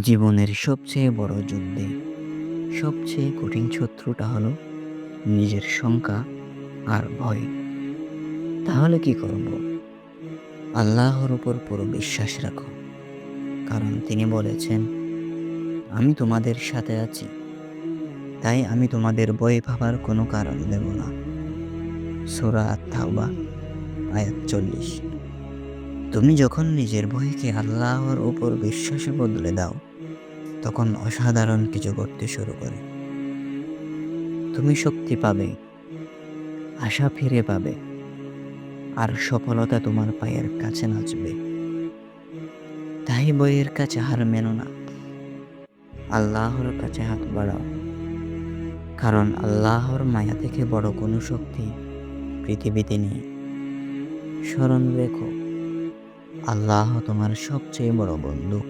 জীবনের সবচেয়ে বড় যুদ্ধে সবচেয়ে কঠিন শত্রুটা হলো নিজের শঙ্কা আর ভয়। তাহলে কি করব? আল্লাহর উপর পুরো বিশ্বাস রাখো, কারণ তিনি বলেছেন, আমি তোমাদের সাথে আছি, তাই আমি তোমাদের ভয় পাবার কোনো কারণ দেব না। সূরা আত-তাওবা আয়াত 40। তুমি যখন নিজের ভয়কে আল্লাহর উপর বিশ্বাসে বদলে দাও, তখন অসাধারণ কিছু করতে শুরু করে। তুমি শক্তি পাবে, আশা ফিরে পাবে, আর সফলতা তোমার পায়ের কাছে নাচবে। তাই বইয়ের কাছে হার মেনো না, আল্লাহর কাছে হাত বাড়াও, কারণ আল্লাহর মায়া থেকে বড় কোনো শক্তি পৃথিবীতে নেই। স্মরণ রেখো, আল্লাহ তোমার সবচেয়ে বড় বন্ধু।